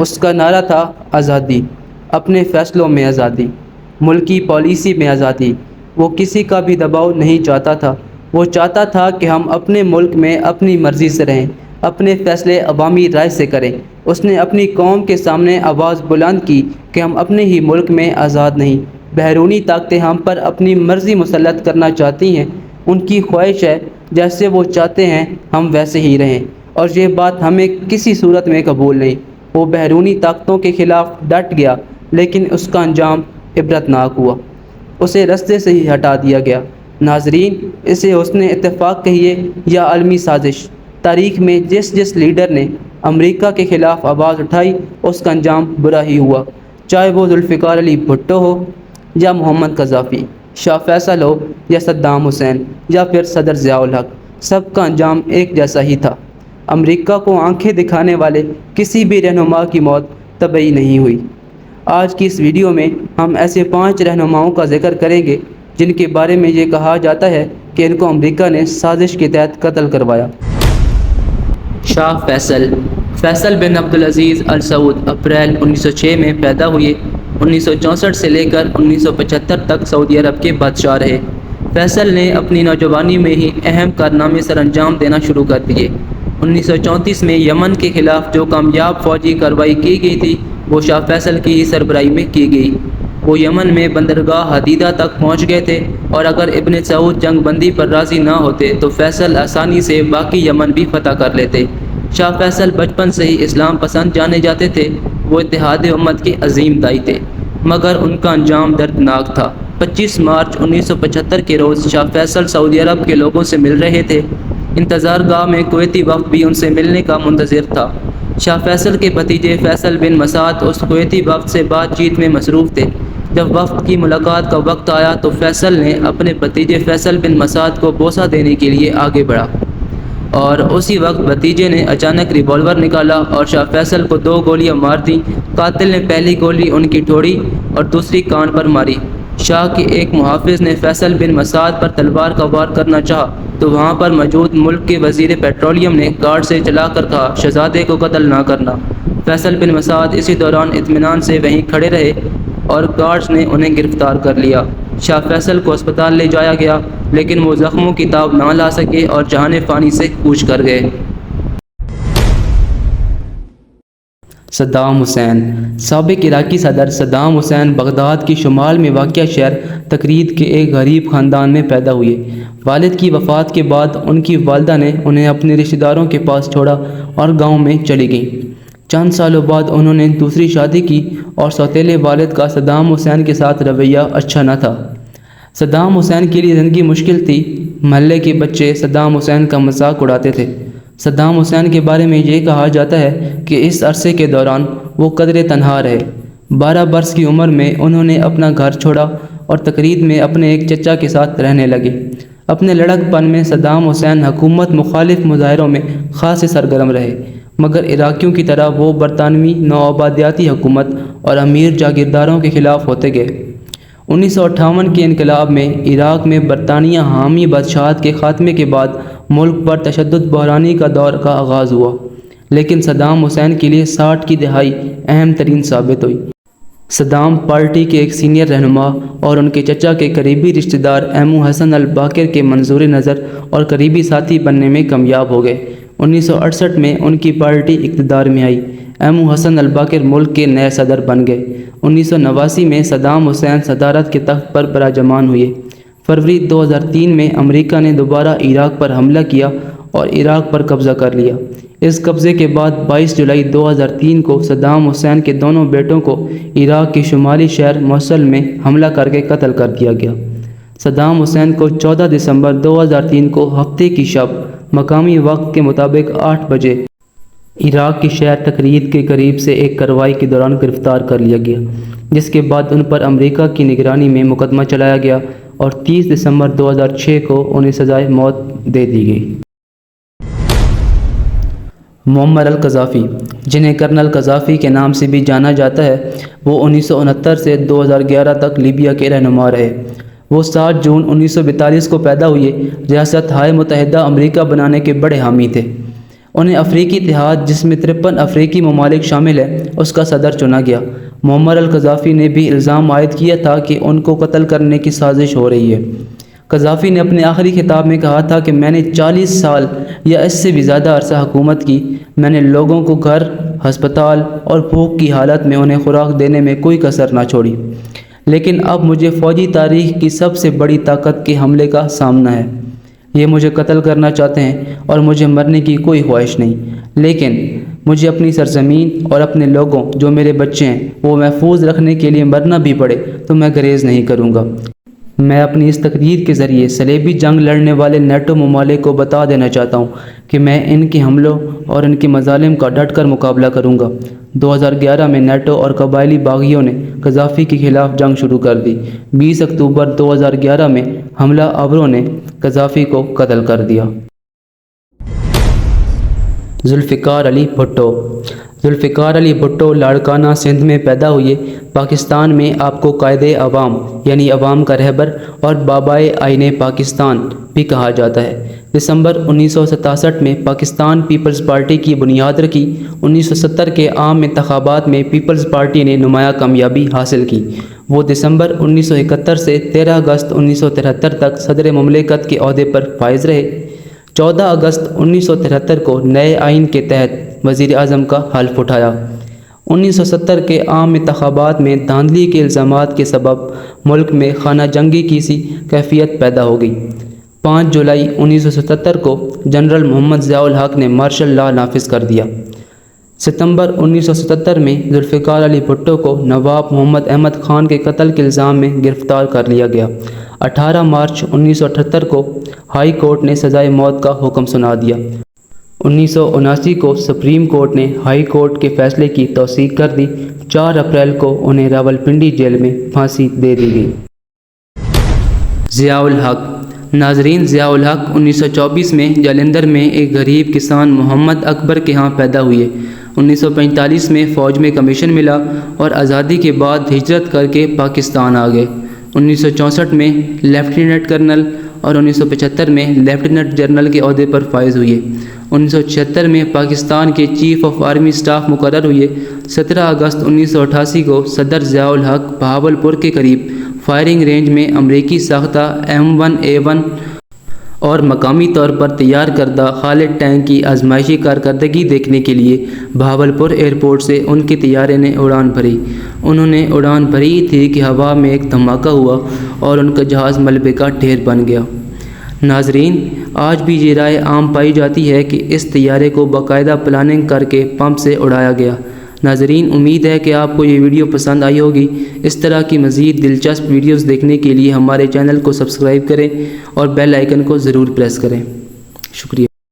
اس کا نعرہ تھا آزادی، اپنے فیصلوں میں آزادی، ملکی پالیسی میں آزادی۔ وہ کسی کا بھی دباؤ نہیں چاہتا تھا، وہ چاہتا تھا کہ ہم اپنے ملک میں اپنی مرضی سے رہیں، اپنے فیصلے عوامی رائے سے کریں۔ اس نے اپنی قوم کے سامنے آواز بلند کی کہ ہم اپنے ہی ملک میں آزاد نہیں، بیرونی طاقتیں ہم پر اپنی مرضی مسلط کرنا چاہتی ہیں۔ ان کی خواہش ہے جیسے وہ چاہتے ہیں ہم ویسے ہی رہیں، اور یہ بات ہمیں کسی صورت میں قبول نہیں۔ وہ بیرونی طاقتوں کے خلاف ڈٹ گیا، لیکن اس کا انجام عبرتناک ہوا، اسے رستے سے ہی ہٹا دیا گیا۔ ناظرین، اسے حسن اتفاق کہیے یا عالمی سازش، تاریخ میں جس جس لیڈر نے امریکہ کے خلاف آواز اٹھائی اس کا انجام برا ہی ہوا، چاہے وہ ذوالفقار علی بھٹو ہو یا محمد قذافی، شاہ فیصل ہو یا صدام حسین یا پھر صدر ضیاء الحق، سب کا انجام ایک جیسا ہی تھا۔ امریکہ کو آنکھیں دکھانے والے کسی بھی رہنما کی موت طبیعی نہیں ہوئی۔ آج کی اس ویڈیو میں ہم ایسے 5 رہنماؤں کا ذکر کریں گے جن کے بارے میں یہ کہا جاتا ہے کہ ان کو امریکہ نے سازش کے تحت قتل کروایا۔ شاہ فیصل بن عبدالعزیز ال سعود اپریل 1906 میں پیدا ہوئے۔ 1964 سے لے کر 1975 تک سعودی عرب کے بادشاہ رہے۔ فیصل نے اپنی نوجوانی میں ہی اہم کارنامے سر انجام دینا شروع کر دیے۔ 1934 میں یمن کے خلاف جو کامیاب فوجی کارروائی کی گئی تھی وہ شاہ فیصل کی ہی سربراہی میں کی گئی۔ وہ یمن میں بندرگاہ حدیدہ تک پہنچ گئے تھے، اور اگر ابن سعود جنگ بندی پر راضی نہ ہوتے تو فیصل آسانی سے باقی یمن بھی فتح کر لیتے۔ شاہ فیصل بچپن سے ہی اسلام پسند جانے جاتے تھے۔ وہ اتحاد امت کے عظیم داعی تھے، مگر ان کا انجام دردناک تھا۔ 25 مارچ 1975 کے روز شاہ فیصل سعودی عرب کے لوگوں سے مل رہے تھے۔ انتظار گاہ میں کویتی وفد بھی ان سے ملنے کا منتظر تھا۔ شاہ فیصل کے بھتیجے فیصل بن مسعود اس کویتی وفد سے بات چیت میں مصروف تھے۔ جب وفد کی ملاقات کا وقت آیا تو فیصل نے اپنے بھتیجے فیصل بن مسعود کو بوسہ دینے کے لیے آگے بڑھا، اور اسی وقت بھتیجے نے اچانک ریوالور نکالا اور شاہ فیصل کو 2 گولیاں مار دیں۔ قاتل نے پہلی گولی ان کی ٹھوڑی اور دوسری کان پر ماری۔ شاہ کے ایک محافظ نے فیصل بن مسعود پر تلوار کا وار کرنا چاہا تو وہاں پر موجود ملک کے وزیر پیٹرولیم نے گارڈ سے چلا کر کہا، شہزادے کو قتل نہ کرنا۔ فیصل بن مسعود اسی دوران اطمینان سے وہیں کھڑے رہے اور گارڈز نے انہیں گرفتار کر لیا۔ شاہ فیصل کو اسپتال لے جایا گیا، لیکن وہ زخموں کی تاب نہ لا سکے اور جہان فانی سے کوچ کر گئے۔ Saddam Hussein. سابق عراقی صدر صدام حسین بغداد کی شمال میں واقع شہر تکریت کے ایک غریب خاندان میں پیدا ہوئے۔ والد کی وفات کے بعد ان کی والدہ نے انہیں اپنے رشتہ داروں کے پاس چھوڑا اور گاؤں میں چلی گئیں۔ چند سالوں بعد انہوں نے دوسری شادی کی، اور سوتیلے والد کا صدام حسین کے ساتھ رویہ اچھا نہ تھا۔ صدام حسین کے لیے زندگی مشکل تھی۔ محلے کے بچے صدام حسین کا مذاق اڑاتے تھے۔ صدام حسین کے بارے میں یہ کہا جاتا ہے کہ اس عرصے کے دوران وہ قدرے تنہا رہے۔ 12 برس کی عمر میں انہوں نے اپنا گھر چھوڑا اور تکریت میں اپنے ایک چچا کے ساتھ رہنے لگے۔ اپنے لڑک پن میں صدام حسین حکومت مخالف مظاہروں میں خاصے سرگرم رہے، مگر عراقیوں کی طرح وہ برطانوی نوآبادیاتی حکومت اور امیر جاگیرداروں کے خلاف ہوتے گئے۔ 1958 کے انقلاب میں عراق میں برطانیہ حامی بادشاہت کے خاتمے کے بعد ملک پر تشدد بحرانی کا دور کا آغاز ہوا، لیکن صدام حسین کے لیے 60 کی دہائی اہم ترین ثابت ہوئی۔ صدام پارٹی کے ایک سینئر رہنما اور ان کے چچا کے قریبی رشتہ دار ایمو حسن الباقر کے منظور نظر اور قریبی ساتھی بننے میں کامیاب ہو گئے۔ 1968 میں ان کی پارٹی اقتدار میں آئی۔ ایمو حسن الباقر ملک کے نئے صدر بن گئے۔ 1989 میں صدام حسین صدارت کے تخت پر براجمان ہوئے۔ فروری 2003 میں امریکہ نے دوبارہ عراق پر حملہ کیا اور عراق پر قبضہ کر لیا۔ اس قبضے کے بعد 22 جولائی 2003 کو صدام حسین کے دونوں بیٹوں کو عراق کے شمالی شہر موصل میں حملہ کر کے قتل کر دیا گیا۔ صدام حسین کو 14 دسمبر 2003 کو ہفتے کی شب مقامی وقت کے مطابق 8 بجے عراق کے شہر تکریت کے قریب سے ایک کارروائی کے دوران گرفتار کر لیا گیا، جس کے بعد ان پر امریکہ کی نگرانی میں مقدمہ چلایا گیا اور 30 دسمبر 2006 کو انہیں سزائے موت دے دی گئی۔ معمر القذافی، جنہیں کرنل قذافی کے نام سے بھی جانا جاتا ہے، وہ 1969 سے 2011 تک لیبیا کے رہنما رہے۔ وہ 7 جون 1942 کو پیدا ہوئے۔ ریاست ہائے متحدہ امریکہ بنانے کے بڑے حامی تھے۔ انہیں افریقی اتحاد جس میں 53 افریقی ممالک شامل ہیں اس کا صدر چنا گیا۔ معمر القذافی نے بھی الزام عائد کیا تھا کہ ان کو قتل کرنے کی سازش ہو رہی ہے۔ قذافی نے اپنے آخری خطاب میں کہا تھا کہ میں نے 40 سال یا اس سے بھی زیادہ عرصہ حکومت کی، میں نے لوگوں کو گھر، ہسپتال اور بھوک کی حالت میں انہیں خوراک دینے میں کوئی کسر نہ چھوڑی، لیکن اب مجھے فوجی تاریخ کی سب سے بڑی طاقت کے حملے کا سامنا ہے۔ یہ مجھے قتل کرنا چاہتے ہیں اور مجھے مرنے کی کوئی خواہش نہیں، لیکن مجھے اپنی سرزمین اور اپنے لوگوں جو میرے بچے ہیں وہ محفوظ رکھنے کے لیے مرنا بھی پڑے تو میں گریز نہیں کروں گا۔ میں اپنی اس تقریر کے ذریعے صلیبی جنگ لڑنے والے نیٹو ممالک کو بتا دینا چاہتا ہوں کہ میں ان کے حملوں اور ان کے مظالم کا ڈٹ کر مقابلہ کروں گا۔ 2011 میں نیٹو اور قبائلی باغیوں نے قذافی کے خلاف جنگ شروع کر دی۔ 20 اکتوبر 2011 میں حملہ آوروں نے قذافی کو قتل کر دیا۔ ذوالفقار علی بھٹو۔ ذوالفقار علی بھٹو لاڑکانہ سندھ میں پیدا ہوئے۔ پاکستان میں آپ کو قائد عوام یعنی عوام کا رہبر اور بابائے آئین پاکستان بھی کہا جاتا ہے۔ دسمبر 1967 میں پاکستان پیپلز پارٹی کی بنیاد رکھی۔ 1970 کے عام انتخابات میں پیپلز پارٹی نے نمایاں کامیابی حاصل کی۔ وہ دسمبر 1971 سے 13 اگست 1973 تک صدر مملکت کے عہدے پر فائز رہے۔ 14 اگست 1973 کو نئے آئین کے تحت وزیر اعظم کا حلف اٹھایا۔ 1970 کے عام انتخابات میں دھاندلی کے الزامات کے سبب ملک میں خانہ جنگی کی سی کیفیت پیدا ہو گئی۔ 5 جولائی 1977 کو جنرل محمد ضیاء الحق نے مارشل لا نافذ کر دیا۔ ستمبر 1977 میں ذوالفقار علی بھٹو کو نواب محمد احمد خان کے قتل کے الزام میں گرفتار کر لیا گیا۔ 18 مارچ 1978 کو ہائی کورٹ نے سزائے موت کا حکم سنا دیا۔ 1979 کو سپریم کورٹ نے ہائی کورٹ کے فیصلے کی توثیق کر دی۔ 4 اپریل کو انہیں راولپنڈی جیل میں پھانسی دے دی گئی۔ ضیاء الحق۔ ناظرین، ضیاء الحق 1924 میں جالندھر میں ایک غریب کسان محمد اکبر کے ہاں پیدا ہوئے۔ 1945 میں فوج میں کمیشن ملا اور آزادی کے بعد ہجرت کر کے پاکستان آ گئے۔ 1964 میں لیفٹیننٹ کرنل اور 1975 میں لیفٹیننٹ جنرل کے عہدے پر فائز ہوئے۔ 1976 میں پاکستان کے چیف آف آرمی سٹاف مقرر ہوئے۔ 17 اگست 1988 کو صدر ضیاء الحق بہاولپور کے قریب فائرنگ رینج میں امریکی ساختہ M1A1 اور مقامی طور پر تیار کردہ خالد ٹینک کی آزمائشی کارکردگی دیکھنے کے لیے بہاولپور ایئرپورٹ سے ان کے طیارے نے اڑان بھری۔ انہوں نے اڑان بھری تھی کہ ہوا میں ایک دھماکہ ہوا اور ان کا جہاز ملبے کا ڈھیر بن گیا۔ ناظرین، آج بھی یہ رائے عام پائی جاتی ہے کہ اس طیارے کو باقاعدہ پلاننگ کر کے پمپ سے اڑایا گیا۔ ناظرین، امید ہے کہ آپ کو یہ ویڈیو پسند آئی ہوگی۔ اس طرح کی مزید دلچسپ ویڈیوز دیکھنے کے لیے ہمارے چینل کو سبسکرائب کریں اور بیل آئیکن کو ضرور پریس کریں۔ شکریہ۔